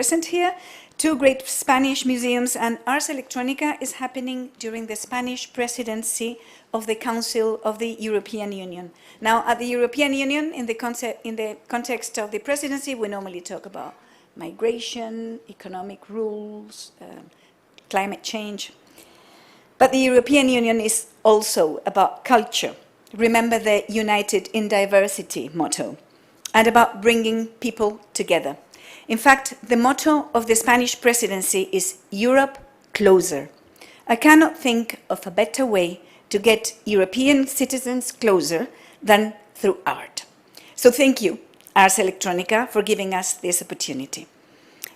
present here, two great Spanish museums, and Ars Electronica is happening during the Spanish presidency of the Council of the European Union. Now, at the European Union, in the context of the presidency, we normally talk about migration, economic rules, climate change. But the European Union is also about culture. Remember the United in Diversity motto, and about bringing people together. In fact, the motto of the Spanish presidency is Europe closer. I cannot think of a better way to get European citizens closer than through art. So thank you, Ars Electronica, for giving us this opportunity.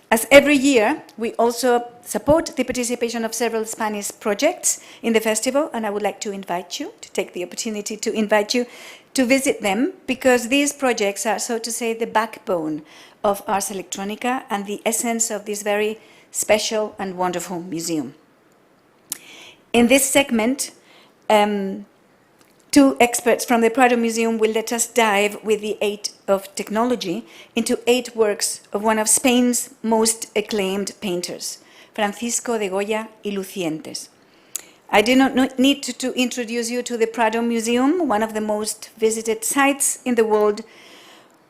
As every year, we also support the participation of several Spanish projects in the festival, and I would like to invite you, to take the opportunity to invite you to visit them, because these projects are, so to say, the backbone of Ars Electronica and the essence of this very special and wonderful museum. In this segment, two experts from the Prado Museum will let us dive with the aid of technology into 8 works of one of Spain's most acclaimed painters, Francisco de Goya y Lucientes. I do not need to introduce you to the Prado Museum, one of the most visited sites in the world,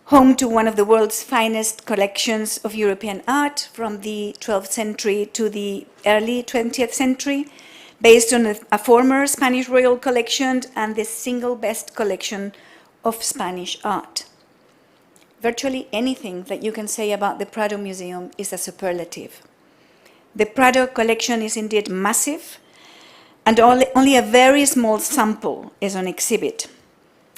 home to one of the world's finest collections of European art from the 12th century to the early 20th century, based on a former Spanish royal collection and the single best collection of Spanish art. Virtually anything that you can say about the Prado Museum is a superlative. The Prado collection is indeed massive, and only a very small sample is on exhibit.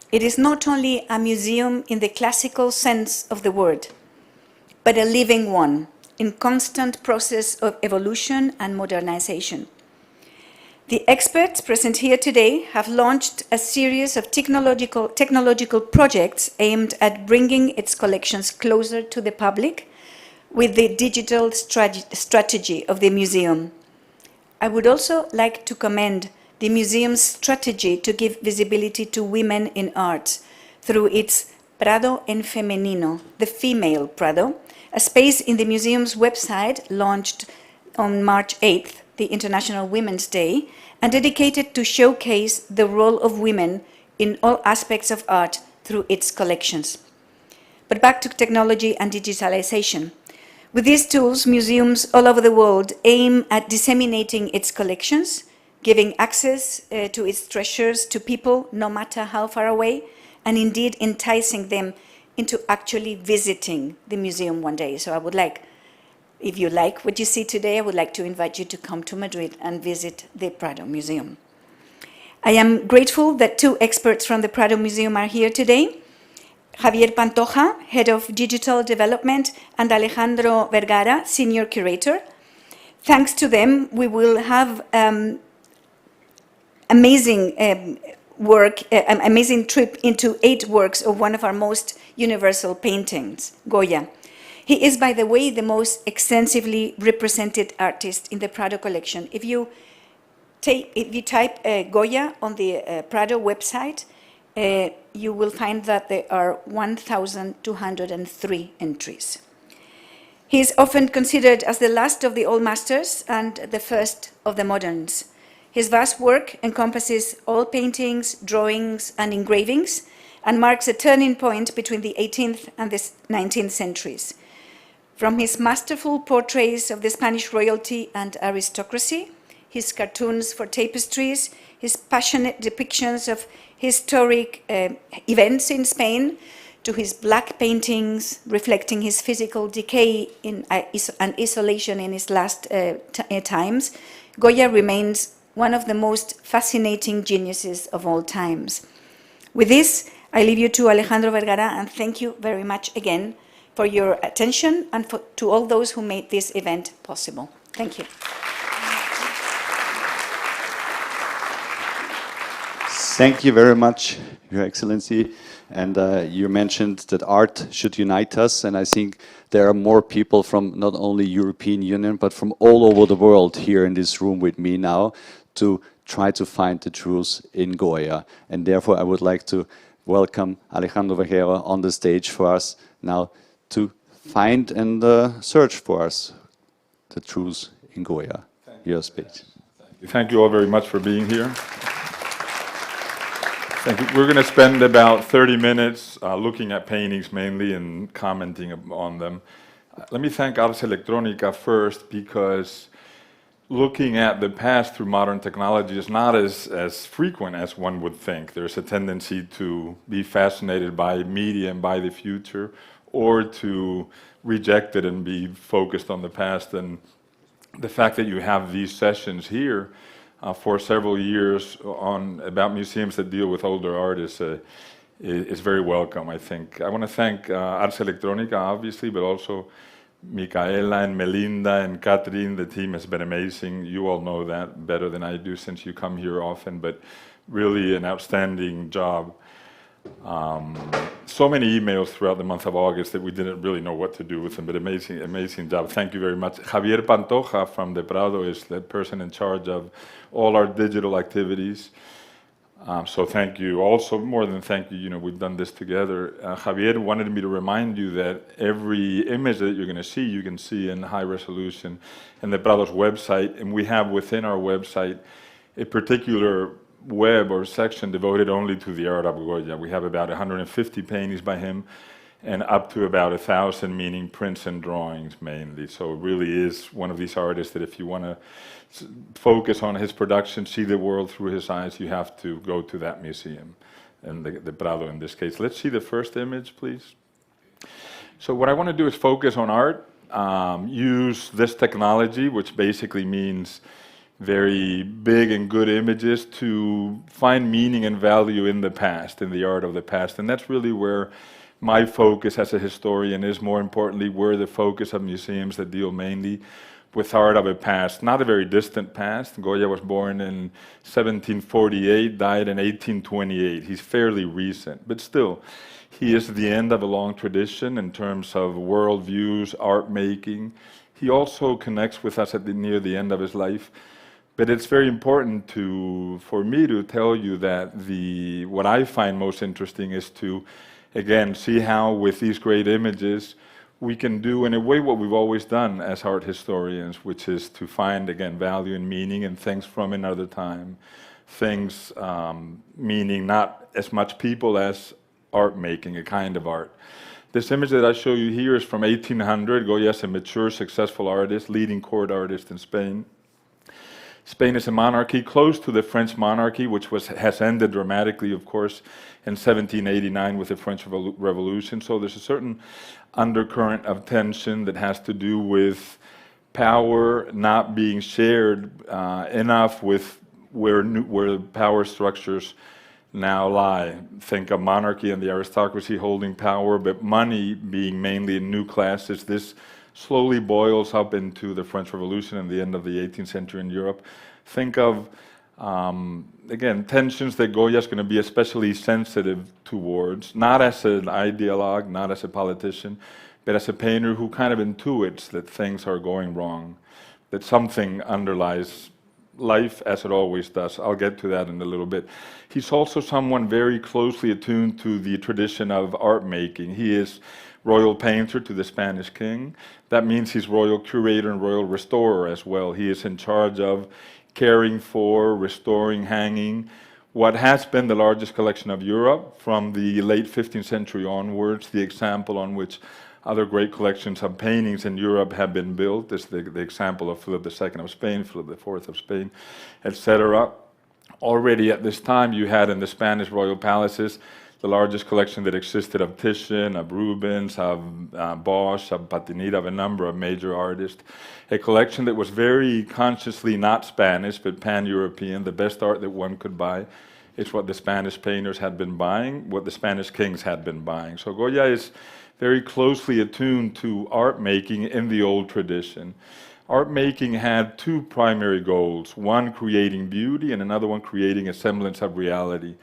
It is not only a museum in the classical sense of the word, but a living one in constant process of evolution and modernization. The experts present here today have launched a series of technological projects aimed at bringing its collections closer to the public with the digital strategy of the museum. I would also like to commend the museum's strategy to give visibility to women in art through its Prado en Femenino, the female Prado, a space in the museum's website launched on March 8th, the International Women's Day, and dedicated to showcase the role of women in all aspects of art through its collections. But back to technology and digitalization. With these tools, museums all over the world aim at disseminating its collections, giving access to its treasures to people no matter how far away, and indeed enticing them into actually visiting the museum one day. So I would like, if you like what you see today, I would like to invite you to come to Madrid and visit the Prado Museum. I am grateful that 2 experts from the Prado Museum are here today. Javier Pantoja, Head of Digital Development, and Alejandro Vergara, Senior Curator. Thanks to them, we will have amazing amazing trip into 8 works of one of our most universal paintings, Goya. He is, by the way, the most extensively represented artist in the Prado collection. If you type Goya on the Prado website, you will find that there are 1,203 entries. He is often considered as the last of the old masters and the first of the moderns. His vast work encompasses all paintings, drawings, and engravings, and marks a turning point between the 18th and the 19th centuries. From his masterful portraits of the Spanish royalty and aristocracy, his cartoons for tapestries, his passionate depictions of historic events in Spain, to his black paintings reflecting his physical decay and isolation in his last times, Goya remains one of the most fascinating geniuses of all times. With this, I leave you to Alejandro Vergara, and thank you very much again for your attention and to all those who made this event possible. Thank you. Thank you very much, Your Excellency. And you mentioned that art should unite us, and I think there are more people from not only European Union, but from all over the world here in this room with me now to try to find the truth in Goya. And therefore I would like to welcome Alejandro Vergara on the stage for us now to find and search for us the truth in Goya. Your speech. Thank you all very much for being here. Thank you. We're going to spend about 30 minutes looking at paintings mainly and commenting on them. Let me thank Ars Electronica first, because looking at the past through modern technology is not as frequent as one would think. There's a tendency to be fascinated by media and by the future, or to reject it and be focused on the past. And the fact that you have these sessions here for several years about museums that deal with older artists is very welcome, I think. I want to thank Ars Electronica, obviously, but also Micaela and Melinda and Catherine. The team has been amazing. You all know that better than I do since you come here often, but really an outstanding job. So many emails throughout the month of August that we didn't really know what to do with them, but amazing job. Thank you very much. Javier Pantoja from the Prado is the person in charge of all our digital activities. So thank you. Also, more than thank you, we've done this together. Javier wanted me to remind you that every image that you're going to see, you can see in high resolution in the Prado's website. And we have within our website a particular web or section devoted only to the art of Goya. We have about 150 paintings by him, and up to about 1,000, meaning prints and drawings mainly. So it really is one of these artists that if you want to focus on his production, see the world through his eyes, you have to go to that museum, and the Prado in this case. Let's see the first image, please. So what I want to do is focus on art, use this technology, which basically means very big and good images, to find meaning and value in the past, in the art of the past. And that's really where my focus as a historian is, more importantly, where the focus of museums that deal mainly with art of a past, not a very distant past. Goya was born in 1748, died in 1828. He's fairly recent, but still, he is the end of a long tradition in terms of worldviews, art making. He also connects with us near the end of his life. But it's very important for me to tell you that what I find most interesting is to, again, see how with these great images we can do in a way what we've always done as art historians, which is to find, again, value and meaning in things from another time. Things meaning not as much people as art making, a kind of art. This image that I show you here is from 1800. Goya is a mature, successful artist, leading court artist in Spain. Spain is a monarchy close to the French monarchy, which has ended dramatically, of course, in 1789 with the French Revolution. So there's a certain undercurrent of tension that has to do with power not being shared enough with where power structures now lie. Think of monarchy and the aristocracy holding power, but money being mainly in new classes. This slowly boils up into the French Revolution and the end of the 18th century in Europe. Think of, again, tensions that Goya is going to be especially sensitive towards, not as an ideologue, not as a politician, but as a painter who kind of intuits that things are going wrong, that something underlies life as it always does. I'll get to that in a little bit. He's also someone very closely attuned to the tradition of art making. He is royal painter to the Spanish king. That means he's royal curator and royal restorer as well. He is in charge of caring for, restoring, hanging what has been the largest collection of Europe from the late 15th century onwards. The example on which other great collections of paintings in Europe have been built is the example of Philip II of Spain, Philip IV of Spain, etc. Already at this time you had in the Spanish royal palaces the largest collection that existed of Titian, of Rubens, of Bosch, of Patinir, of a number of major artists. A collection that was very consciously not Spanish, but pan-European. The best art that one could buy is what the Spanish painters had been buying, what the Spanish kings had been buying. So Goya is very closely attuned to art making in the old tradition. Art making had two primary goals, one creating beauty and another one creating a semblance of reality.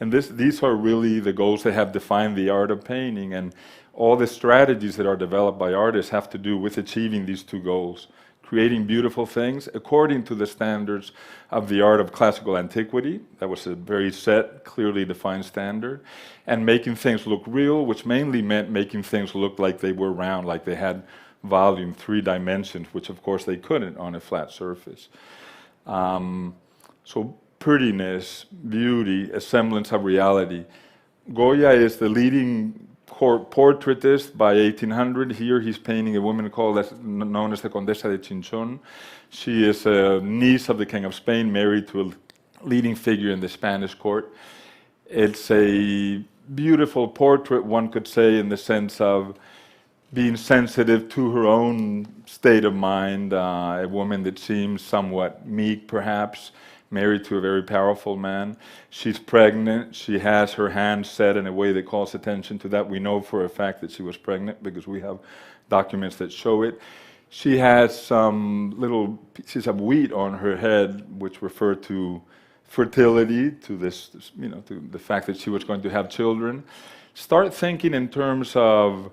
And these are really the goals that have defined the art of painting. And all the strategies that are developed by artists have to do with achieving these two goals: creating beautiful things according to the standards of the art of classical antiquity. That was a very set, clearly defined standard. And making things look real, which mainly meant making things look like they were round, like they had volume, 3 dimensions, which of course they couldn't on a flat surface. So prettiness, beauty, a semblance of reality. Goya is the leading court portraitist by 1800. Here he's painting a woman known as the Condesa de Chinchon. She is a niece of the King of Spain, married to a leading figure in the Spanish court. It's a beautiful portrait, one could say, in the sense of being sensitive to her own state of mind, a woman that seems somewhat meek, perhaps, married to a very powerful man. She's pregnant. She has her hand set in a way that calls attention to that. We know for a fact that she was pregnant because we have documents that show it. She has some little pieces of wheat on her head, which refer to fertility, to this, to the fact that she was going to have children. Start thinking in terms of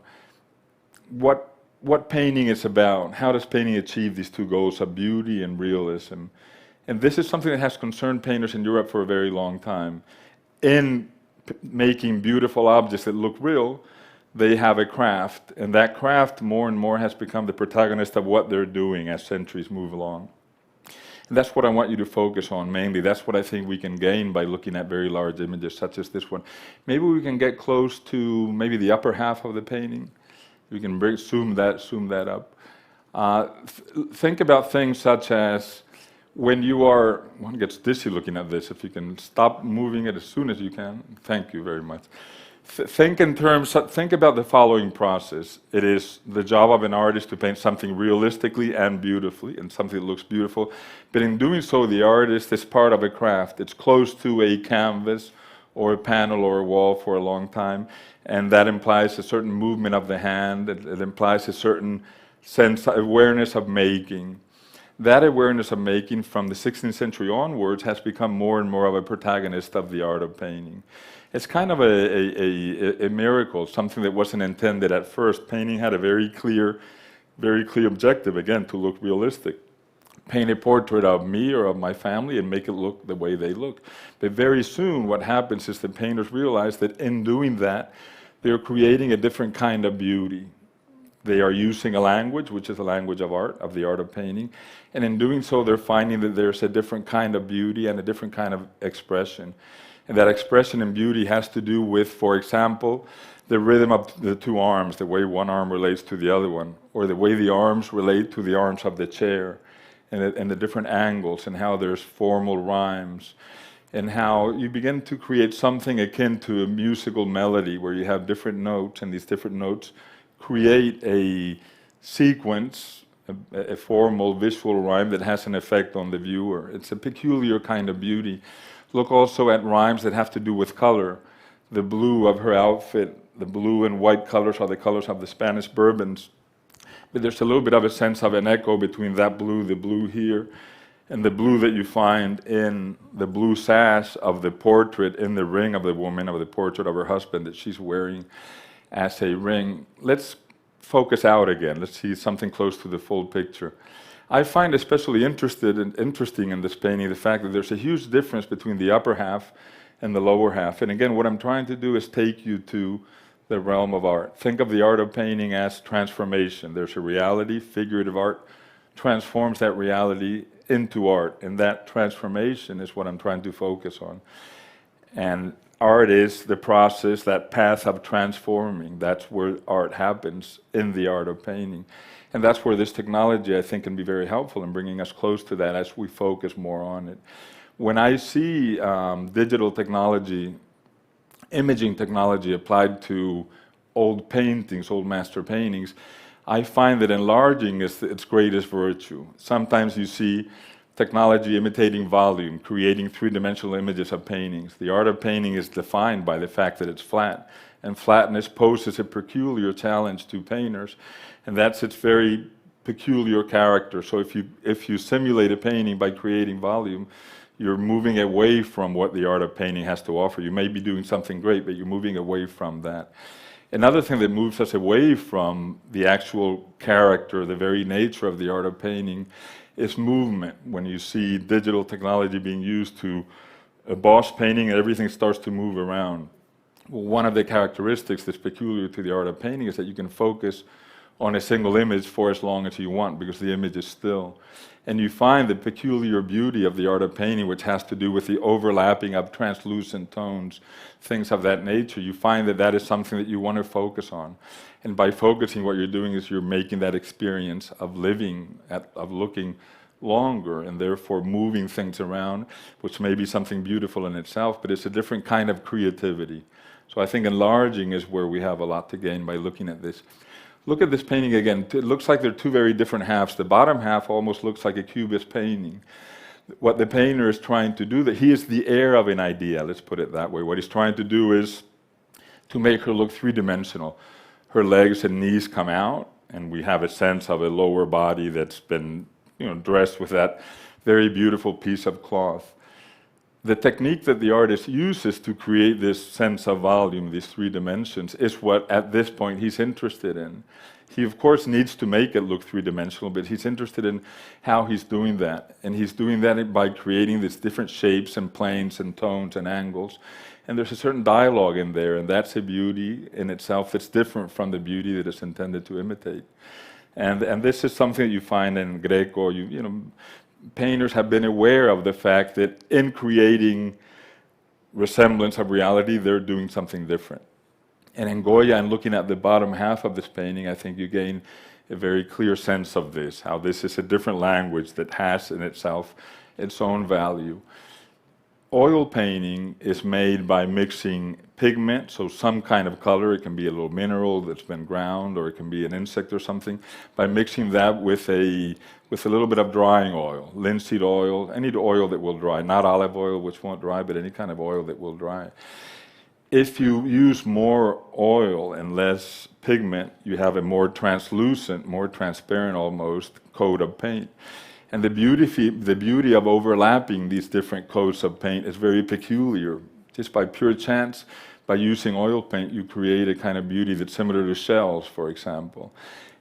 what painting is about. How does painting achieve these two goals of beauty and realism? And this is something that has concerned painters in Europe for a very long time. In making beautiful objects that look real, they have a craft, and that craft more and more has become the protagonist of what they're doing as centuries move along. And that's what I want you to focus on mainly. That's what I think we can gain by looking at very large images such as this one. Maybe we can get close to maybe the upper half of the painting. We can zoom that up. Think about things such as when one gets dizzy looking at this. If you can stop moving it as soon as you can. Thank you very much. Think about the following process. It is the job of an artist to paint something realistically and beautifully, and something that looks beautiful. But in doing so, the artist is part of a craft. It's close to a canvas or a panel or a wall for a long time, and that implies a certain movement of the hand. It implies a certain awareness of making. That awareness of making from the 16th century onwards has become more and more of a protagonist of the art of painting. It's kind of a miracle, something that wasn't intended at first. Painting had a very clear objective, again, to look realistic. Paint a portrait of me or of my family and make it look the way they look. But very soon what happens is the painters realize that in doing that, they're creating a different kind of beauty. They are using a language, which is a language of art, of the art of painting. And in doing so, they're finding that there's a different kind of beauty and a different kind of expression. And that expression and beauty has to do with, for example, the rhythm of the two arms, the way one arm relates to the other one, or the way the arms relate to the arms of the chair, and the different angles, and how there's formal rhymes, and how you begin to create something akin to a musical melody where you have different notes, and these different notes create a sequence, a formal visual rhyme that has an effect on the viewer. It's a peculiar kind of beauty. Look also at rhymes that have to do with color. The blue of her outfit, the blue and white colors are the colors of the Spanish Bourbons. But there's a little bit of a sense of an echo between that blue, the blue here, and the blue that you find in the blue sash of the portrait in the ring of the woman, of the portrait of her husband that she's wearing as a ring. Let's focus out again. Let's see something close to the full picture. I find especially interesting in this painting the fact that there's a huge difference between the upper half and the lower half. And again, what I'm trying to do is take you to the realm of art. Think of the art of painting as transformation. There's a reality. Figurative art transforms that reality into art, and that transformation is what I'm trying to focus on. And art is the process, that path of transforming. That's where art happens, in the art of painting. And that's where this technology, I think, can be very helpful in bringing us close to that as we focus more on it. When I see digital technology, imaging technology applied to old paintings, old master paintings, I find that enlarging is its greatest virtue. Sometimes you see technology imitating volume, creating three-dimensional images of paintings. The art of painting is defined by the fact that it's flat, and flatness poses a peculiar challenge to painters, and that's its very peculiar character. So if you simulate a painting by creating volume, you're moving away from what the art of painting has to offer. You may be doing something great, but you're moving away from that. Another thing that moves us away from the actual character, the very nature of the art of painting, is movement. When you see digital technology being used to emboss painting, everything starts to move around. Well, one of the characteristics that's peculiar to the art of painting is that you can focus on a single image for as long as you want, because the image is still. And you find the peculiar beauty of the art of painting, which has to do with the overlapping of translucent tones, things of that nature. You find that that is something that you want to focus on. And by focusing, what you're doing is you're making that experience of living, of looking longer, and therefore moving things around, which may be something beautiful in itself, but it's a different kind of creativity. So I think enlarging is where we have a lot to gain by looking at this. Look at this painting again. It looks like they're two very different halves. The bottom half almost looks like a cubist painting. What the painter is trying to do, that he is the heir of an idea, let's put it that way. What he's trying to do is to make her look three-dimensional. Her legs and knees come out, and we have a sense of a lower body that's been, dressed with that very beautiful piece of cloth. The technique that the artist uses to create this sense of volume, these three dimensions, is what at this point he's interested in. He of course needs to make it look three-dimensional, but he's interested in how he's doing that. And he's doing that by creating these different shapes and planes and tones and angles. And there's a certain dialogue in there, and that's a beauty in itself that's different from the beauty that it's intended to imitate. And this is something that you find in Greco. Painters have been aware of the fact that in creating resemblance of reality, they're doing something different. And in Goya, and looking at the bottom half of this painting, I think you gain a very clear sense of this, how this is a different language that has in itself its own value. Oil painting is made by mixing pigment, so some kind of color. It can be a little mineral that's been ground, or it can be an insect or something, by mixing that with a little bit of drying oil, linseed oil, any oil that will dry, not olive oil, which won't dry, but any kind of oil that will dry. If you use more oil and less pigment, you have a more translucent, more transparent almost coat of paint. And the beauty of overlapping these different coats of paint is very peculiar. Just by pure chance, by using oil paint, you create a kind of beauty that's similar to shells, for example.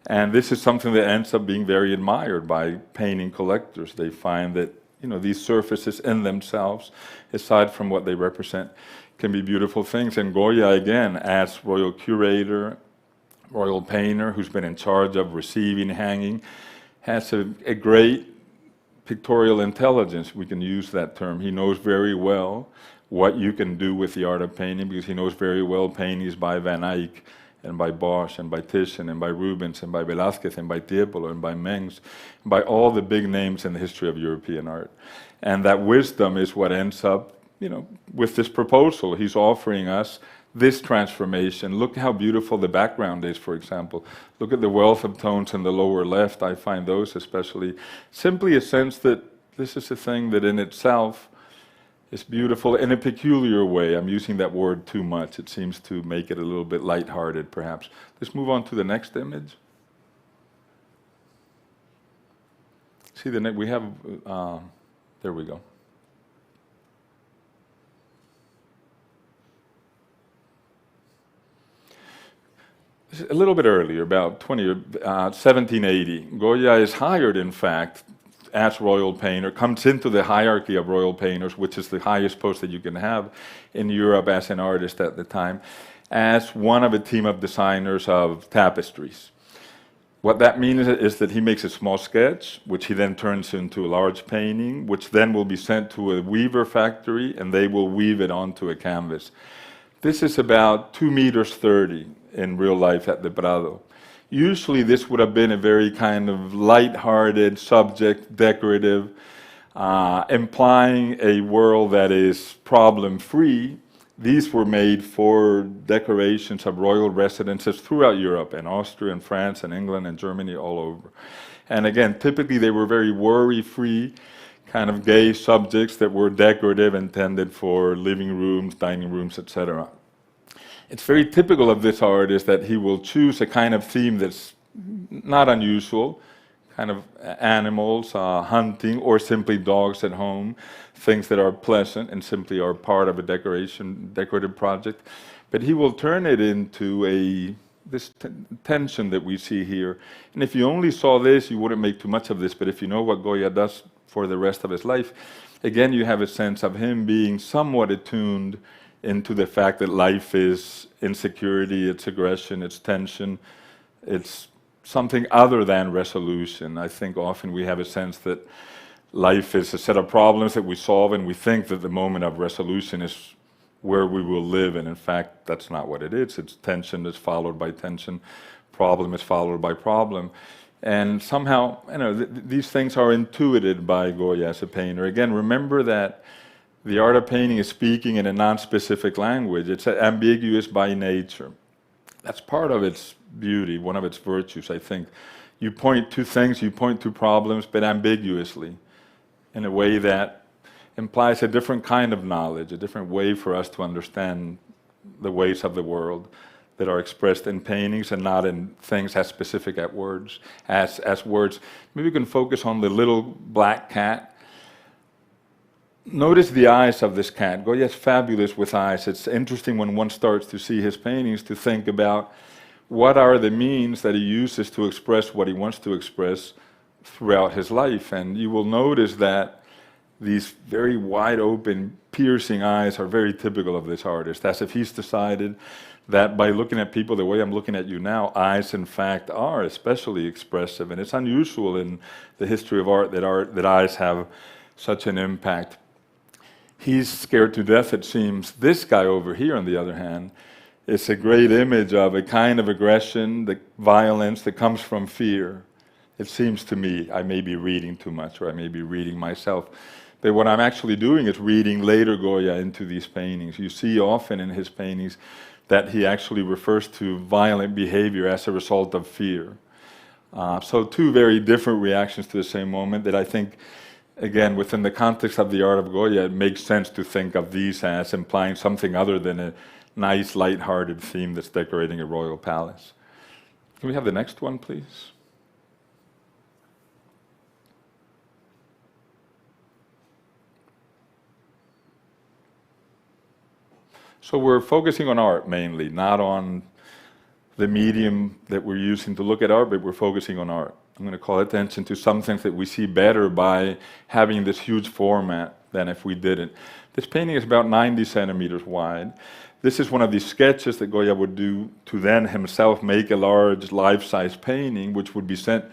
And this is something that ends up being very admired by painting collectors. They find that these surfaces in themselves, aside from what they represent, can be beautiful things. And Goya, again, as royal curator, royal painter, who's been in charge of receiving, hanging, has a great pictorial intelligence, we can use that term. He knows very well what you can do with the art of painting, because he knows very well paintings by Van Eyck and by Bosch and by Titian and by Rubens and by Velázquez and by Tiepolo and by Mengs, and by all the big names in the history of European art. And that wisdom is what ends up, with this proposal. He's offering us this transformation. Look how beautiful the background is, for example. Look at the wealth of tones in the lower left. I find those especially simply a sense that this is a thing that in itself is beautiful in a peculiar way. I'm using that word too much. It seems to make it a little bit lighthearted, perhaps. Let's move on to the next image. See, we have, there we go. A little bit earlier, about 1780, Goya is hired, in fact, as royal painter, comes into the hierarchy of royal painters, which is the highest post that you can have in Europe as an artist at the time, as one of a team of designers of tapestries. What that means is that he makes a small sketch, which he then turns into a large painting, which then will be sent to a weaver factory, and they will weave it onto a canvas. This is about 2 meters 30 in real life at the Prado. Usually this would have been a very kind of light-hearted subject, decorative, implying a world that is problem-free. These were made for decorations of royal residences throughout Europe, in Austria and France and England and Germany, all over. And again, typically they were very worry-free, kind of gay subjects that were decorative, intended for living rooms, dining rooms, etc. It's very typical of this artist that he will choose a kind of theme that's not unusual, kind of animals, hunting, or simply dogs at home, things that are pleasant and simply are part of a decorative project. But he will turn it into this tension that we see here. And if you only saw this, you wouldn't make too much of this, but if you know what Goya does for the rest of his life, again, you have a sense of him being somewhat attuned into the fact that life is insecurity, it's aggression, it's tension, it's something other than resolution. I think often we have a sense that life is a set of problems that we solve, and we think that the moment of resolution is where we will live, and in fact, that's not what it is. It's tension that's followed by tension, problem is followed by problem. And somehow, these things are intuited by Goya as a painter. Again, remember that the art of painting is speaking in a non-specific language. It's ambiguous by nature. That's part of its beauty, one of its virtues, I think. You point to things, you point to problems, but ambiguously, in a way that implies a different kind of knowledge, a different way for us to understand the ways of the world that are expressed in paintings and not in things as specific as words. Maybe we can focus on the little black cat. Notice the eyes of this cat. Goya is fabulous with eyes. It's interesting when one starts to see his paintings to think about what are the means that he uses to express what he wants to express throughout his life. And you will notice that these very wide open, piercing eyes are very typical of this artist, as if he's decided that by looking at people the way I'm looking at you now, eyes in fact are especially expressive. And it's unusual in the history of art that eyes have such an impact. He's scared to death, it seems. This guy over here, on the other hand, is a great image of a kind of aggression, the violence that comes from fear. It seems to me, I may be reading too much, or I may be reading myself, but what I'm actually doing is reading later Goya into these paintings. You see often in his paintings that he actually refers to violent behavior as a result of fear. So two very different reactions to the same moment that I think, again, within the context of the art of Goya, it makes sense to think of these as implying something other than a nice, light-hearted theme that's decorating a royal palace. Can we have the next one, please? So we're focusing on art mainly, not on the medium that we're using to look at art, but we're focusing on art. I'm going to call attention to some things that we see better by having this huge format than if we didn't. This painting is about 90 centimeters wide. This is one of these sketches that Goya would do to then himself make a large life-size painting, which would be sent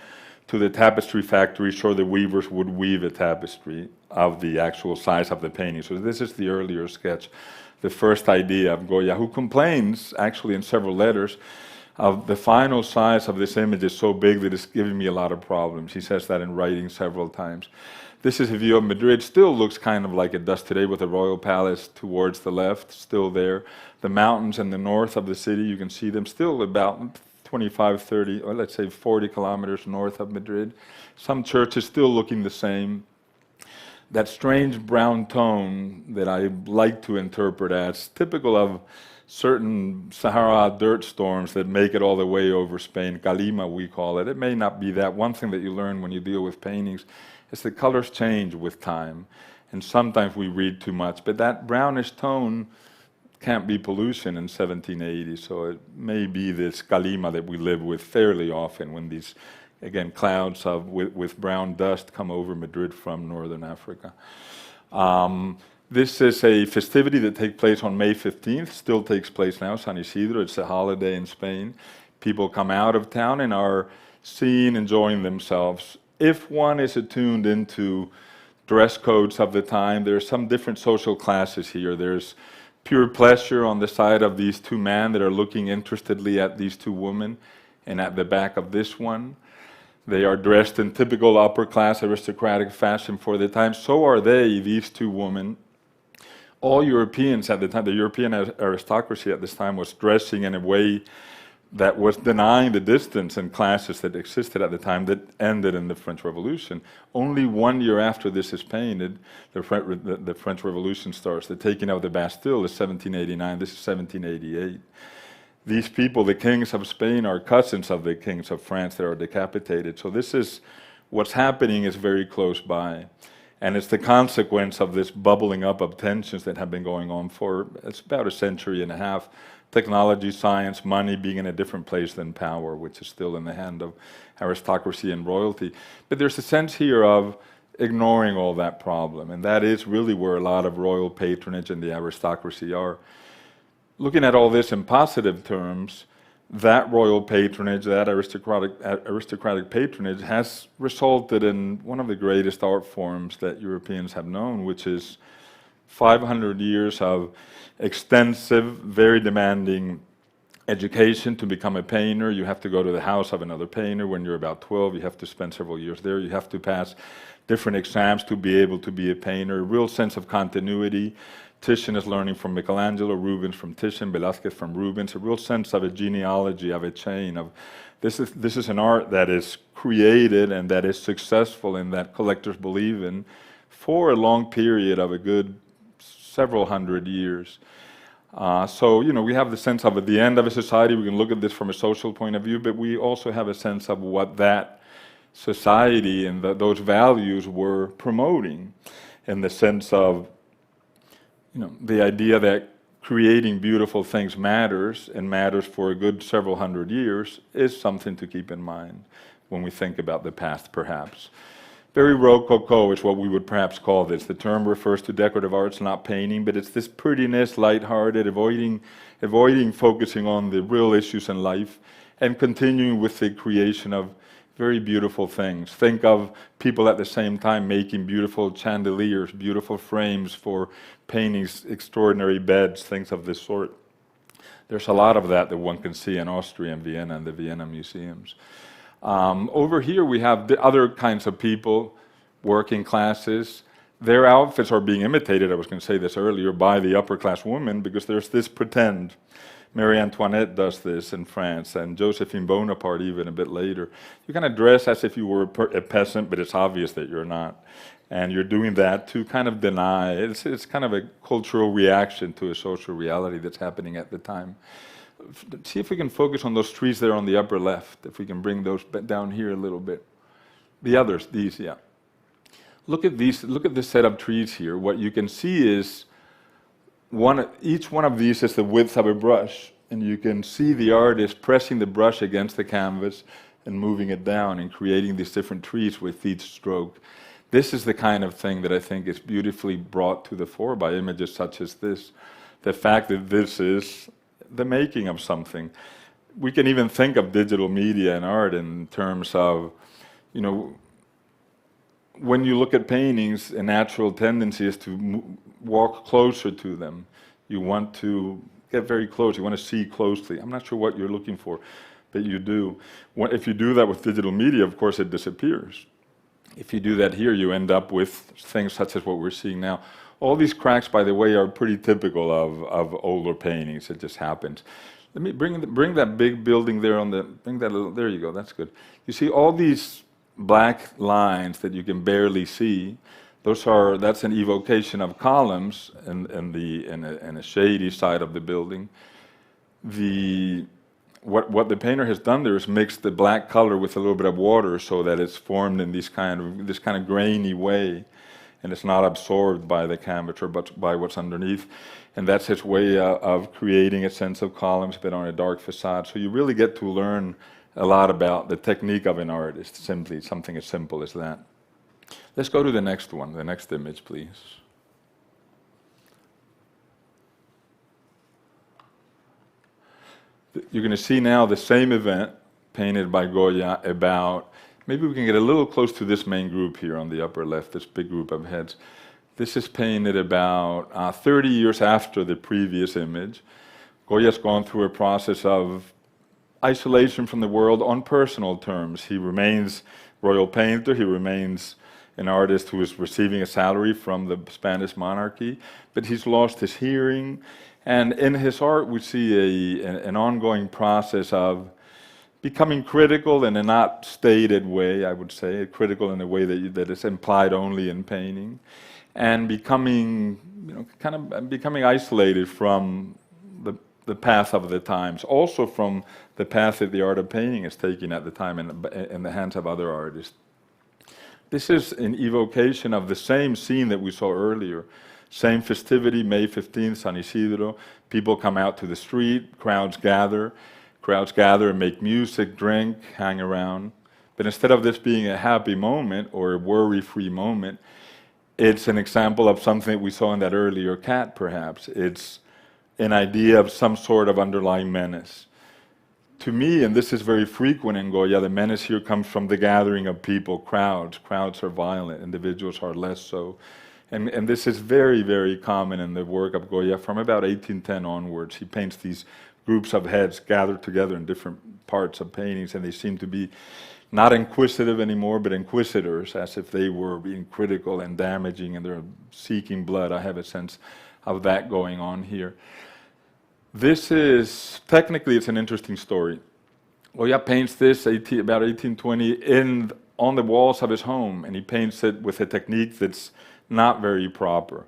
to the tapestry factory so the weavers would weave a tapestry of the actual size of the painting. So this is the earlier sketch, the first idea of Goya, who complains, actually in several letters, of the final size of this image is so big that it's giving me a lot of problems. He says that in writing several times. This is a view of Madrid. Still looks kind of like it does today, with the royal palace towards the left, still there. The mountains in the north of the city, you can see them still about 25, 30, or let's say 40 kilometers north of Madrid. Some churches still looking the same. That strange brown tone that I like to interpret as typical of certain Sahara dirt storms that make it all the way over Spain, Calima we call it. It may not be that. One thing that you learn when you deal with paintings is the colors change with time, and sometimes we read too much, but that brownish tone can't be pollution in 1780, so it may be this Calima that we live with fairly often when these, again, clouds with brown dust come over Madrid from northern Africa. This is a festivity that takes place on May 15th, still takes place now, San Isidro. It's a holiday in Spain. People come out of town and are seen enjoying themselves. If one is attuned into dress codes of the time, there are some different social classes here. There's pure pleasure on the side of these two men that are looking interestedly at these two women, and at the back of this one. They are dressed in typical upper-class aristocratic fashion for the time. So are they, these two women. All Europeans at the time, the European aristocracy at this time was dressing in a way that was denying the distance and classes that existed at the time that ended in the French Revolution. Only 1 year after this is painted, the French Revolution starts. The taking of the Bastille is 1789, this is 1788. These people, the kings of Spain, are cousins of the kings of France that are decapitated. So this is, what's happening is very close by. And it's the consequence of this bubbling up of tensions that have been going on for, it's about a century and a half technology, science, money being in a different place than power, which is still in the hand of aristocracy and royalty. But there's a sense here of ignoring all that problem, and that is really where a lot of royal patronage and the aristocracy are. Looking at all this in positive terms, that royal patronage, that aristocratic patronage has resulted in one of the greatest art forms that Europeans have known, which is 500 years of extensive, very demanding education. To become a painter, you have to go to the house of another painter. When you're about 12, you have to spend several years there. You have to pass different exams to be able to be a painter. A real sense of continuity. Titian is learning from Michelangelo, Rubens from Titian, Velázquez from Rubens. A real sense of a genealogy, of a chain. Of this is an art that is created and that is successful and that collectors believe in for a long period of a good several hundred years. So, we have the sense of at the end of a society, we can look at this from a social point of view, but we also have a sense of what that society and those values were promoting, in the sense of, the idea that creating beautiful things matters, and matters for a good several hundred years, is something to keep in mind when we think about the past, perhaps. Very Rococo is what we would perhaps call this. The term refers to decorative arts, not painting, but it's this prettiness, lighthearted, avoiding focusing on the real issues in life, and continuing with the creation of very beautiful things. Think of people at the same time making beautiful chandeliers, beautiful frames for paintings, extraordinary beds, things of this sort. There's a lot of that one can see in Austria and Vienna and the Vienna museums. Over here we have the other kinds of people, working classes. Their outfits are being imitated, I was going to say this earlier, by the upper class women, because there's this pretend. Marie Antoinette does this in France, and Josephine Bonaparte even a bit later. You kind of dress as if you were a peasant, but it's obvious that you're not. And you're doing that to kind of deny. It's kind of a cultural reaction to a social reality that's happening at the time. See if we can focus on those trees there on the upper left, if we can bring those down here a little bit. The others, these, yeah. Look at these, look at this set of trees here. What you can see is each one of these is the width of a brush, and you can see the artist pressing the brush against the canvas and moving it down and creating these different trees with each stroke. This is the kind of thing that I think is beautifully brought to the fore by images such as this. The fact that this is the making of something. We can even think of digital media and art in terms of, when you look at paintings, a natural tendency is to walk closer to them. You want to get very close, you want to see closely. I'm not sure what you're looking for, but you do. If you do that with digital media, of course it disappears. If you do that here, you end up with things such as what we're seeing now. All these cracks, by the way, are pretty typical of older paintings. It just happens. Let me bring that big building there on the, bring that little, there you go, that's good. You see all these black lines that you can barely see, that's an evocation of columns in a shady side of the building. What the painter has done there is mix the black color with a little bit of water so that it's formed in this kind of grainy way, and it's not absorbed by the canvas or by what's underneath. And that's his way of creating a sense of columns but on a dark facade. So you really get to learn a lot about the technique of an artist, simply something as simple as that. Let's go to the next one, the next image, please. You're going to see now the same event painted by Goya about, maybe we can get a little close to this main group here on the upper left, this big group of heads. This is painted about 30 years after the previous image. Goya's gone through a process of isolation from the world on personal terms. He remains royal painter, he remains an artist who is receiving a salary from the Spanish monarchy, but he's lost his hearing. And in his art we see an ongoing process of becoming critical in a not stated way, I would say, critical in a way that is implied only in painting, and becoming, becoming isolated from the path of the times, also from the path that the art of painting is taking at the time in the hands of other artists. This is an evocation of the same scene that we saw earlier. Same festivity, May 15th, San Isidro. People come out to the street, crowds gather and make music, drink, hang around. But instead of this being a happy moment or a worry-free moment, it's an example of something we saw in that earlier cat, perhaps. It's an idea of some sort of underlying menace. To me, and this is very frequent in Goya, the menace here comes from the gathering of people, crowds. Crowds are violent, individuals are less so. And this is very, very common in the work of Goya from about 1810 onwards. He paints these groups of heads gathered together in different parts of paintings, and they seem to be not inquisitive anymore, but inquisitors, as if they were being critical and damaging, and they're seeking blood. I have a sense of that going on here. This is, technically, it's an interesting story. Goya paints this about 1820 on the walls of his home, and he paints it with a technique that's not very proper.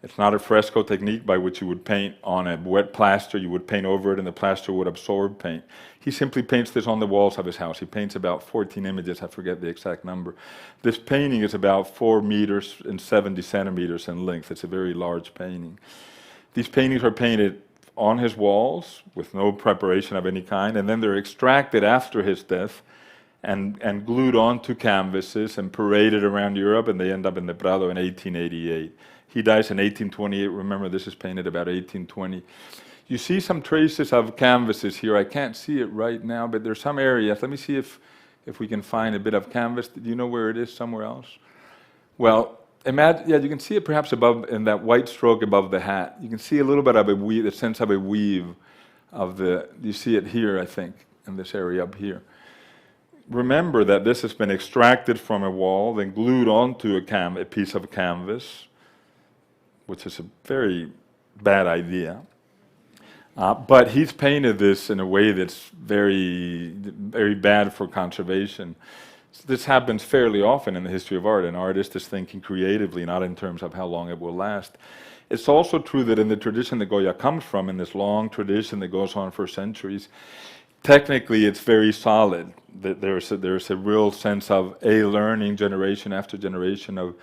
It's not a fresco technique by which you would paint on a wet plaster, you would paint over it and the plaster would absorb paint. He simply paints this on the walls of his house. He paints about 14 images, I forget the exact number. This painting is about 4 meters and 70 centimeters in length. It's a very large painting. These paintings are painted on his walls with no preparation of any kind, and then they're extracted after his death and glued onto canvases and paraded around Europe, and they end up in the Prado in 1888. He dies in 1828. Remember, this is painted about 1820. You see some traces of canvases here. I can't see it right now, but there's some areas. Let me see if we can find a bit of canvas. Do you know where it is somewhere else? Well, imagine, yeah, you can see it perhaps above, in that white stroke above the hat. You can see a little bit of a weave, the sense of a weave of the, you see it here, I think, in this area up here. Remember that this has been extracted from a wall, then glued onto a piece of canvas, which is a very bad idea. But he's painted this in a way that's very, very bad for conservation. This happens fairly often in the history of art. An artist is thinking creatively, not in terms of how long it will last. It's also true that in the tradition that Goya comes from, in this long tradition that goes on for centuries, technically it's very solid. There's a real sense of learning generation after generation of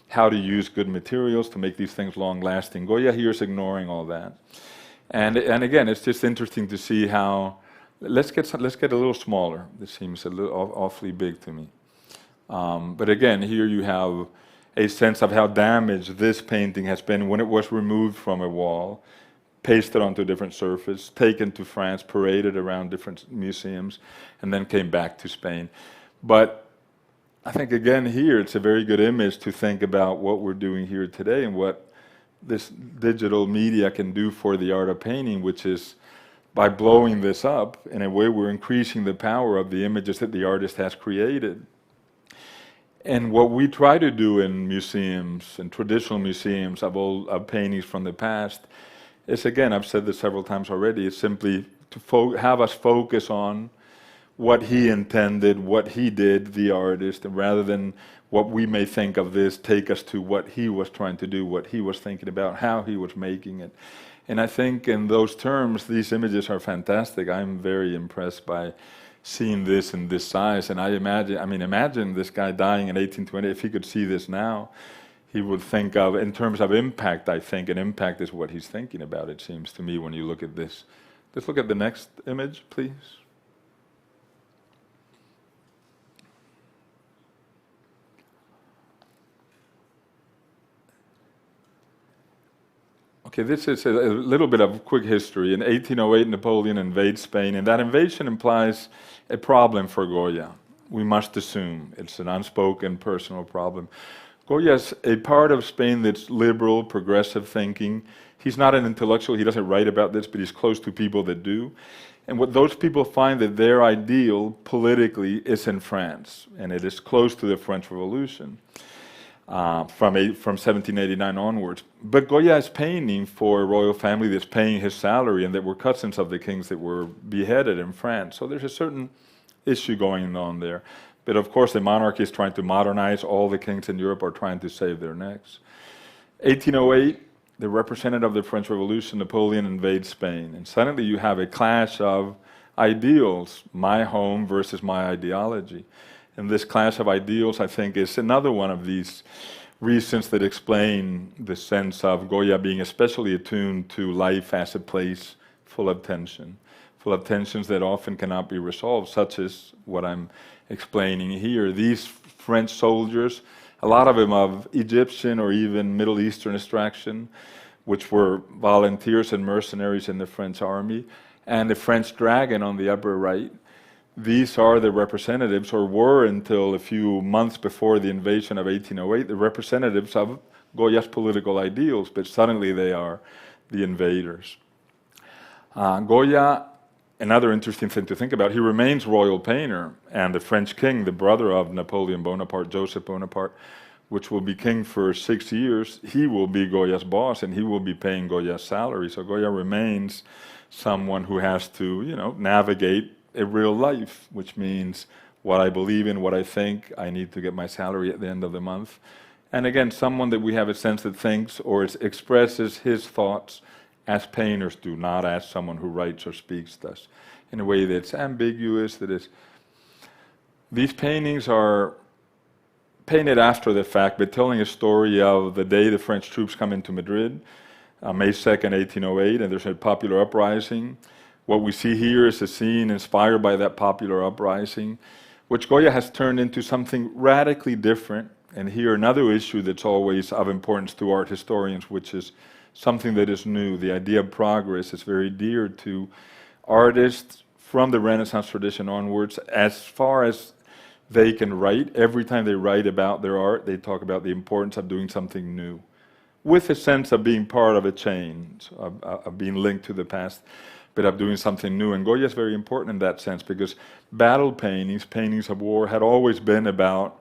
how to use good materials to make these things long-lasting. Goya here is ignoring all that. And again, it's just interesting to see how, let's get a little smaller. This seems a little awfully big to me. But again, here you have a sense of how damaged this painting has been when it was removed from a wall, pasted onto a different surface, taken to France, paraded around different museums, and then came back to Spain. But I think again here it's a very good image to think about what we're doing here today and what this digital media can do for the art of painting, which is by blowing this up, in a way we're increasing the power of the images that the artist has created. And what we try to do in museums, in traditional museums of paintings from the past, is, again, I've said this several times already, it's simply to have us focus on what he intended, what he did, the artist, and rather than what we may think of this, take us to what he was trying to do, what he was thinking about, how he was making it. And I think in those terms, these images are fantastic. I'm very impressed by seeing this in this size. And imagine this guy dying in 1820. If he could see this now, he would think of, in terms of impact, I think, and impact is what he's thinking about, it seems to me, when you look at this. Let's look at the next image, please. Okay, this is a little bit of quick history. In 1808, Napoleon invades Spain, and that invasion implies a problem for Goya. We must assume it's an unspoken personal problem. Goya's a part of Spain that's liberal, progressive thinking. He's not an intellectual, he doesn't write about this, but he's close to people that do. And what those people find that their ideal politically is in France, and it is close to the French Revolution. From 1789 onwards. But Goya is painting for a royal family that's paying his salary and that were cousins of the kings that were beheaded in France. So there's a certain issue going on there. But of course the monarchy is trying to modernize. All the kings in Europe are trying to save their necks. 1808, the representative of the French Revolution, Napoleon, invades Spain. And suddenly you have a clash of ideals, my home versus my ideology. And this clash of ideals, I think, is another one of these reasons that explain the sense of Goya being especially attuned to life as a place full of tensions that often cannot be resolved, such as what I'm explaining here. These French soldiers, a lot of them of Egyptian or even Middle Eastern extraction, which were volunteers and mercenaries in the French army, and the French dragon on the upper right. These are the representatives, or were until a few months before the invasion of 1808, the representatives of Goya's political ideals, but suddenly they are the invaders. Goya, another interesting thing to think about, he remains royal painter, and the French king, the brother of Napoleon Bonaparte, Joseph Bonaparte, which will be king for 6 years, he will be Goya's boss, and he will be paying Goya's salary. So Goya remains someone who has to, navigate a real life, which means what I believe in, what I think, I need to get my salary at the end of the month. And again, someone that we have a sense that thinks or expresses his thoughts as painters do, not as someone who writes or speaks does, in a way that's ambiguous, that is. These paintings are painted after the fact, but telling a story of the day the French troops come into Madrid, May 2nd, 1808, and there's a popular uprising. What we see here is a scene inspired by that popular uprising, which Goya has turned into something radically different. And here another issue that's always of importance to art historians, which is something that is new. The idea of progress is very dear to artists from the Renaissance tradition onwards. As far as they can write, every time they write about their art, they talk about the importance of doing something new, with a sense of being part of a change, of being linked to the past, but of doing something new. And Goya is very important in that sense, because battle paintings, paintings of war, had always been about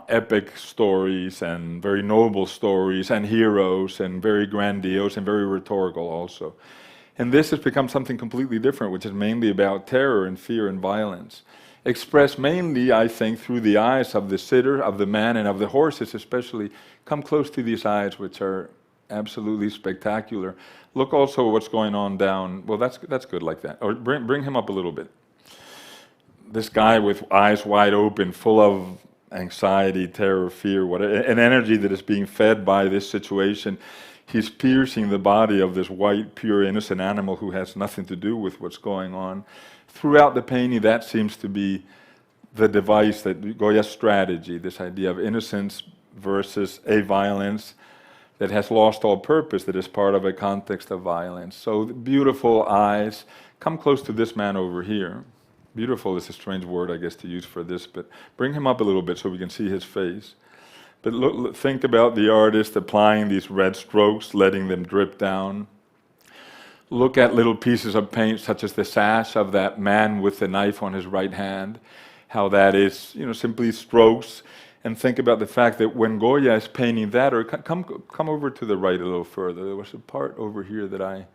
epic stories and very noble stories and heroes and very grandiose and very rhetorical also. And this has become something completely different, which is mainly about terror and fear and violence, expressed mainly, I think, through the eyes of the sitter, of the man, and of the horses especially. Come close to these eyes, which are absolutely spectacular. Look also what's going on down. Well, that's good like that. Or bring him up a little bit. This guy with eyes wide open, full of anxiety, terror, fear, an energy that is being fed by this situation. He's piercing the body of this white, pure, innocent animal who has nothing to do with what's going on. Throughout the painting, that seems to be the device, that Goya's strategy, this idea of innocence versus a violence that has lost all purpose, that is part of a context of violence. So beautiful eyes. Come close to this man over here. Beautiful is a strange word, I guess, to use for this, but bring him up a little bit so we can see his face. But look, think about the artist applying these red strokes, letting them drip down. Look at little pieces of paint, such as the sash of that man with the knife on his right hand, how that is, simply strokes. And think about the fact that when Goya is painting that, or come over to the right a little further. There was a part over here that I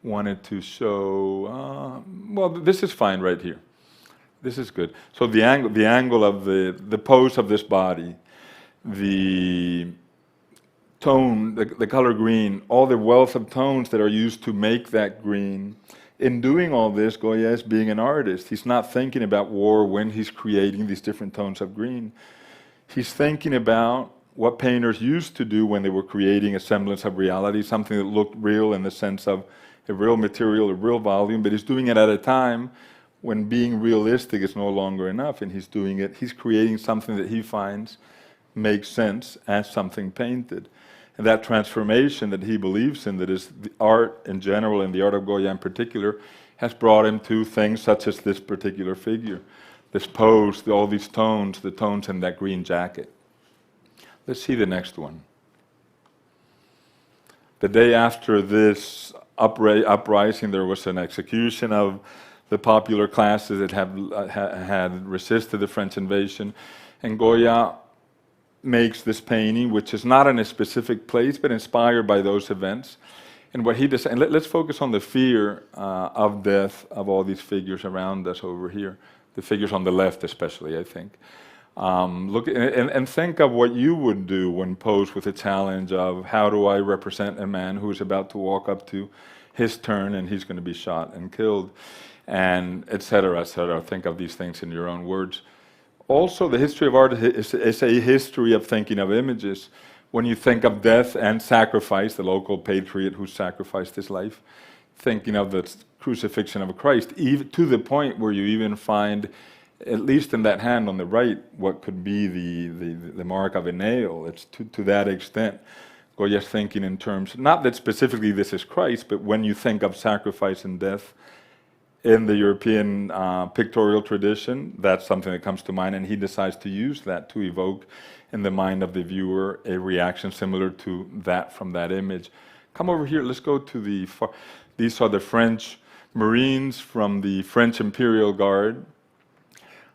wanted to show. Well, this is fine right here. This is good. So the angle of the pose of this body, the tone, the color green, all the wealth of tones that are used to make that green. In doing all this, Goya is being an artist. He's not thinking about war when he's creating these different tones of green. He's thinking about what painters used to do when they were creating a semblance of reality, something that looked real in the sense of a real material, a real volume, but he's doing it at a time when being realistic is no longer enough, and he's creating something that he finds makes sense as something painted. And that transformation that he believes in, that is the art in general and the art of Goya in particular, has brought him to things such as this particular figure, this pose, all these tones, the tones in that green jacket. Let's see the next one. The day after this uprising, there was an execution of the popular classes that had resisted the French invasion, and Goya makes this painting, which is not in a specific place, but inspired by those events. And what he does, and let's focus on the fear of death of all these figures around us over here, the figures on the left especially, I think. Look and think of what you would do when posed with a challenge of how do I represent a man who is about to walk up to his turn and he's going to be shot and killed, and etc., etc. Think of these things in your own words. Also, the history of art is a history of thinking of images. When you think of death and sacrifice, the local patriot who sacrificed his life, thinking of the crucifixion of Christ, even to the point where you even find, at least in that hand on the right, what could be the mark of a nail. It's to that extent. Goya's thinking in terms, not that specifically this is Christ, but when you think of sacrifice and death in the European pictorial tradition, that's something that comes to mind, and he decides to use that to evoke in the mind of the viewer a reaction similar to that from that image. Come over here, let's go to the far. These are the French Marines from the French Imperial Guard.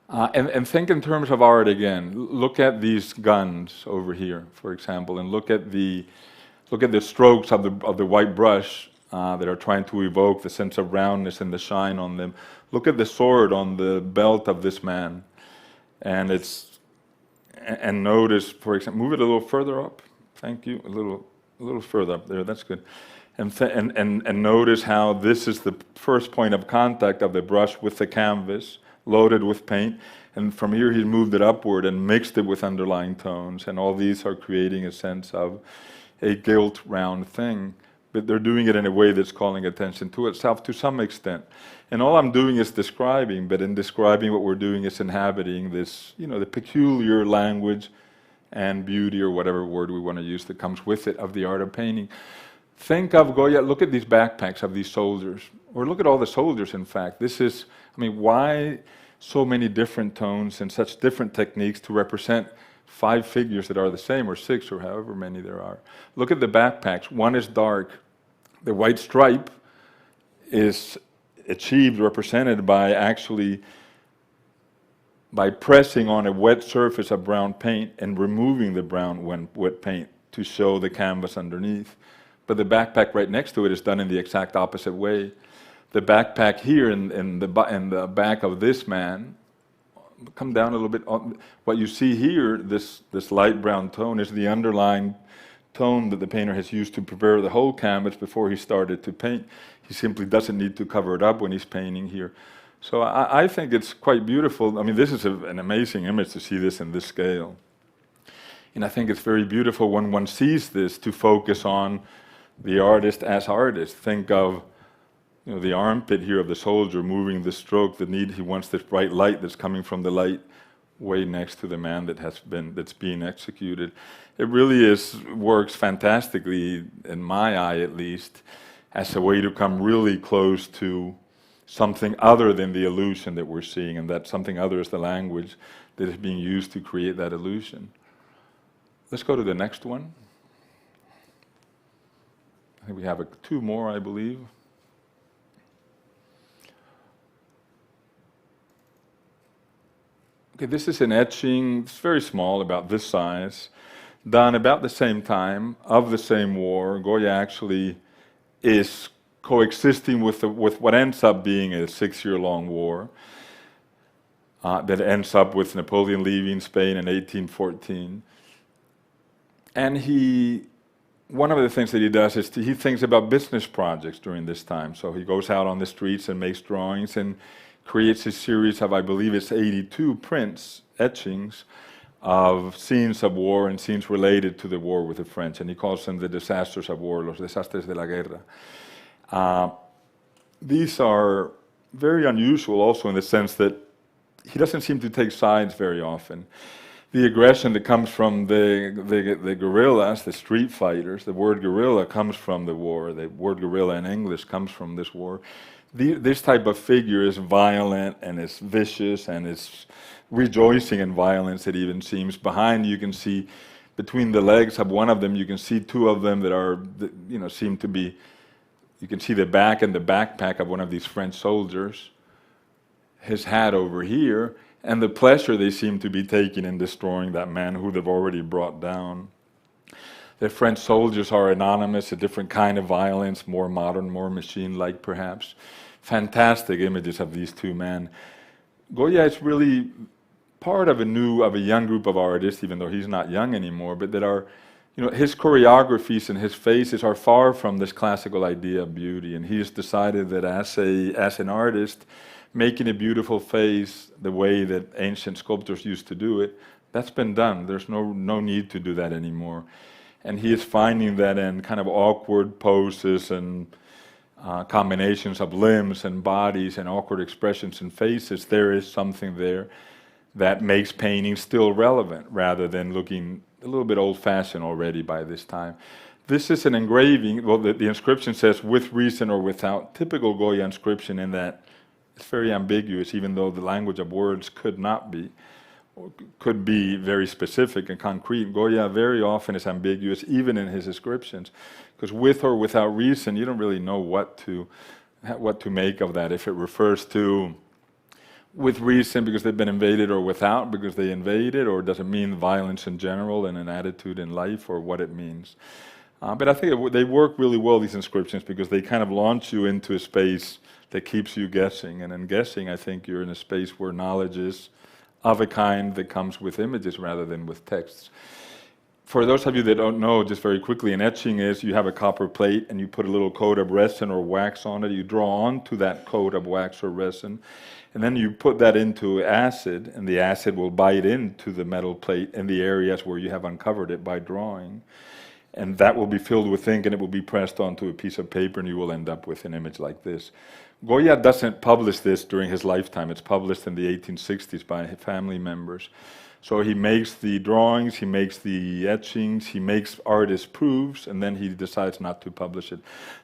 And think in terms of art again. Look at these guns over here, for example, and look at the strokes of the white brush that are trying to evoke the sense of roundness and the shine on them. Look at the sword on the belt of this man, and notice, for example, move it a little further up. Thank you, a little further up there. That's good. And notice how this is the first point of contact of the brush with the canvas, loaded with paint, and from here he's moved it upward and mixed it with underlying tones, and all these are creating a sense of a gilt round thing, but they're doing it in a way that's calling attention to itself to some extent. And all I'm doing is describing, but in describing what we're doing is inhabiting this, the peculiar language and beauty, or whatever word we want to use that comes with it, of the art of painting. Think of Goya, look at these backpacks of these soldiers, or look at all the soldiers, in fact. Why so many different tones and such different techniques to represent 5 figures that are the same, or 6, or however many there are? Look at the backpacks. One is dark. The white stripe is achieved, represented by pressing on a wet surface of brown paint and removing the brown wet paint to show the canvas underneath. But the backpack right next to it is done in the exact opposite way. The backpack here in the back of this man, come down a little bit. What you see here, this light brown tone, is the underlying tone that the painter has used to prepare the whole canvas before he started to paint. He simply doesn't need to cover it up when he's painting here. So I think it's quite beautiful. This is an amazing image to see this in this scale. And I think it's very beautiful when one sees this to focus on the artist as artist. Think of the armpit here of the soldier moving the stroke, he wants this bright light that's coming from the light way next to the man that's being executed. It really works fantastically, in my eye at least, as a way to come really close to something other than the illusion that we're seeing, and that something other is the language that is being used to create that illusion. Let's go to the next one. I think we have 2 more, I believe. Okay, this is an etching. It's very small, about this size, done about the same time, of the same war. Goya actually is coexisting with what ends up being a 6-year-long war that ends up with Napoleon leaving Spain in 1814. And one of the things that he does is he thinks about business projects during this time. So he goes out on the streets and makes drawings and creates a series of, I believe it's 82 prints, etchings, of scenes of war and scenes related to the war with the French. And he calls them the disasters of war, los desastres de la guerra. These are very unusual also in the sense that he doesn't seem to take sides very often. The aggression that comes from the guerrillas, the street fighters, the word guerrilla comes from the war. The word guerrilla in English comes from this war. This type of figure is violent and it's vicious and it's rejoicing in violence, it even seems. Behind you can see, between the legs of one of them, you can see 2 of them that are, seem to be, you can see the back and the backpack of one of these French soldiers, his hat over here, and the pleasure they seem to be taking in destroying that man who they've already brought down. The French soldiers are anonymous, a different kind of violence, more modern, more machine-like perhaps. Fantastic images of these 2 men. Goya is really part of a young group of artists, even though he's not young anymore, but that are, his choreographies and his faces are far from this classical idea of beauty, and he has decided that as an artist, making a beautiful face the way that ancient sculptors used to do it, that's been done. There's no need to do that anymore. And he is finding that in kind of awkward poses and combinations of limbs and bodies and awkward expressions and faces, there is something there that makes painting still relevant rather than looking a little bit old-fashioned already by this time. This is an engraving, well, the inscription says with reason or without, typical Goya inscription in that it's very ambiguous, even though the language of words could not be, or could be very specific and concrete. Goya very often is ambiguous, even in his inscriptions, because with or without reason, you don't really know what to make of that. If it refers to with reason because they've been invaded, or without because they invaded, or does it mean violence in general and an attitude in life, or what it means. But I think they work really well, these inscriptions, because they kind of launch you into a space that keeps you guessing. And in guessing, I think you're in a space where knowledge is of a kind that comes with images rather than with texts. For those of you that don't know, just very quickly, an etching is you have a copper plate and you put a little coat of resin or wax on it. You draw onto that coat of wax or resin, and then you put that into acid, and the acid will bite into the metal plate in the areas where you have uncovered it by drawing. And that will be filled with ink, and it will be pressed onto a piece of paper, and you will end up with an image like this. Goya doesn't publish this during his lifetime. It's published in the 1860s by family members. So he makes the drawings, he makes the etchings, he makes artist proofs, and then he decides not to publish it.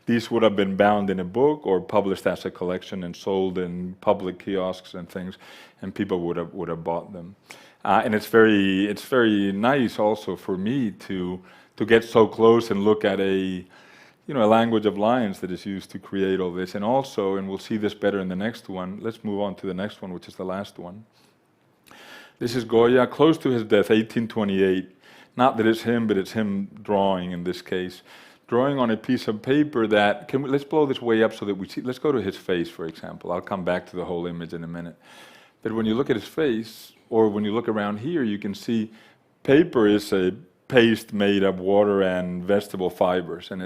These would have been bound in a book or published as a collection and sold in public kiosks and things, and people would have bought them. And it's very nice also for me to get so close and look at a language of lines that is used to create all this. And also, and we'll see this better in the next one, let's move on to the next one, which is the last one. This is Goya, close to his death, 1828. Not that it's him, but it's him drawing in this case. Drawing on a piece of paper that, let's blow this way up so that we see, let's go to his face, for example. I'll come back to the whole image in a minute. But when you look at his face, or when you look around here, you can see paper is a paste made of water and vegetable fibers, and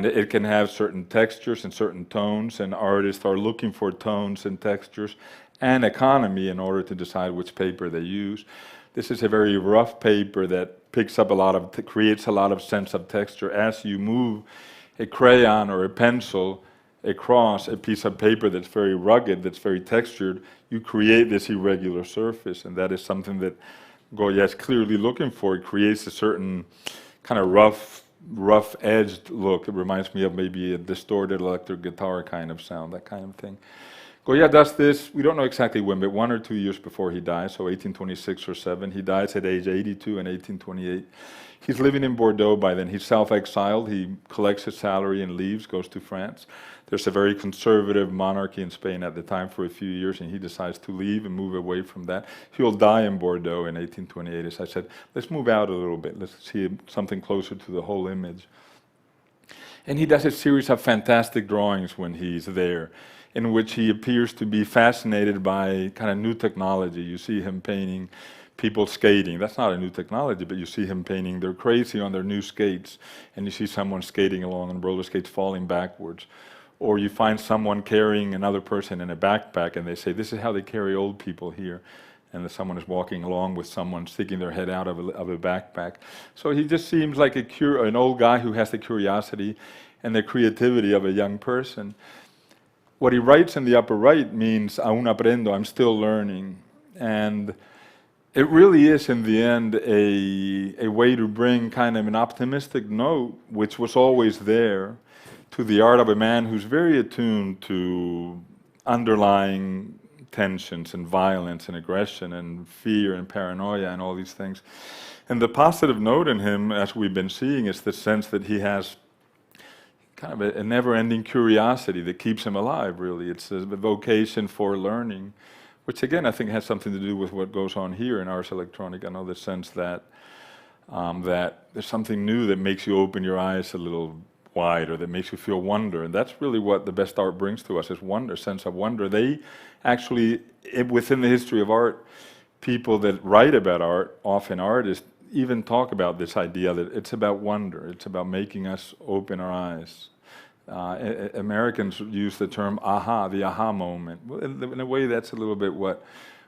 it can have certain textures and certain tones, and artists are looking for tones and textures and economy in order to decide which paper they use. This is a very rough paper that picks up creates a lot of sense of texture. As you move a crayon or a pencil across a piece of paper that's very rugged, that's very textured, you create this irregular surface, and that is something that Goya is clearly looking for. It creates a certain kind of rough-edged look. It reminds me of maybe a distorted electric guitar kind of sound, that kind of thing. Goya does this, we don't know exactly when, but 1 or 2 years before he dies, so 1826 or 7. He dies at age 82 in 1828. He's living in Bordeaux by then. He's self-exiled. He collects his salary and leaves, goes to France. There's a very conservative monarchy in Spain at the time for a few years, and he decides to leave and move away from that. He'll die in Bordeaux in 1828. As I said, let's move out a little bit. Let's see something closer to the whole image. And he does a series of fantastic drawings when he's there, in which he appears to be fascinated by kind of new technology. You see him painting people skating. That's not a new technology, but you see him painting, they're crazy on their new skates, and you see someone skating along on roller skates falling backwards. Or you find someone carrying another person in a backpack, and they say, this is how they carry old people here. And someone is walking along with someone sticking their head out of a backpack. So he just seems like an old guy who has the curiosity and the creativity of a young person. What he writes in the upper right means, aún aprendo, I'm still learning. And it really is, in the end, a way to bring kind of an optimistic note, which was always there, to the art of a man who's very attuned to underlying tensions and violence and aggression and fear and paranoia and all these things. And the positive note in him, as we've been seeing, is the sense that he has kind of a never-ending curiosity that keeps him alive, really. It's a vocation for learning, which again I think has something to do with what goes on here in Ars Electronica. I know the sense that that there's something new that makes you open your eyes a little wide, or that makes you feel wonder, and that's really what the best art brings to us, is wonder, sense of wonder. They actually, within the history of art, people that write about art, often artists, even talk about this idea that it's about wonder, it's about making us open our eyes. Americans use the term aha, the aha moment. Well, in a way, that's a little bit what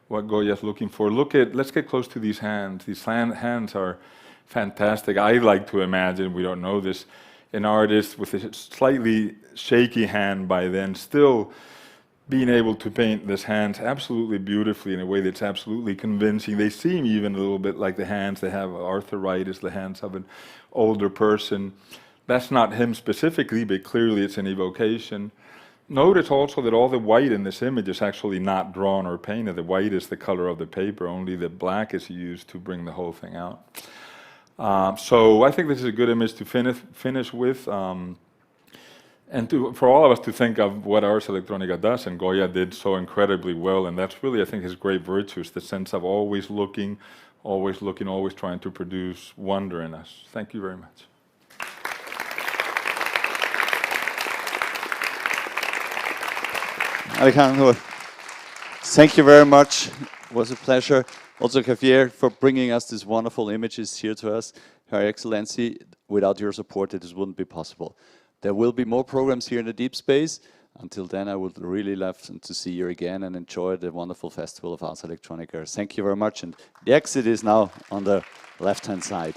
Goya's looking for. Let's get close to these hands. These hands are fantastic. I like to imagine, we don't know this, an artist with a slightly shaky hand by then, still being able to paint these hands absolutely beautifully in a way that's absolutely convincing. They seem even a little bit like the hands they have arthritis, the hands of an older person. That's not him specifically, but clearly it's an evocation. Notice also that all the white in this image is actually not drawn or painted. The white is the color of the paper, only the black is used to bring the whole thing out. So I think this is a good image to finish with, and for all of us to think of what Ars Electronica does, and Goya did so incredibly well, and that's really, I think, his great virtue, is the sense of always looking, always trying to produce wonder in us. Thank you very much. Alejandro, thank you very much. It was a pleasure. Also, Javier, for bringing us these wonderful images here to us. Her Excellency, without your support, this wouldn't be possible. There will be more programs here in the Deep Space. Until then, I would really love to see you again and enjoy the wonderful festival of Ars Electronica. Thank you very much. And the exit is now on the left-hand side.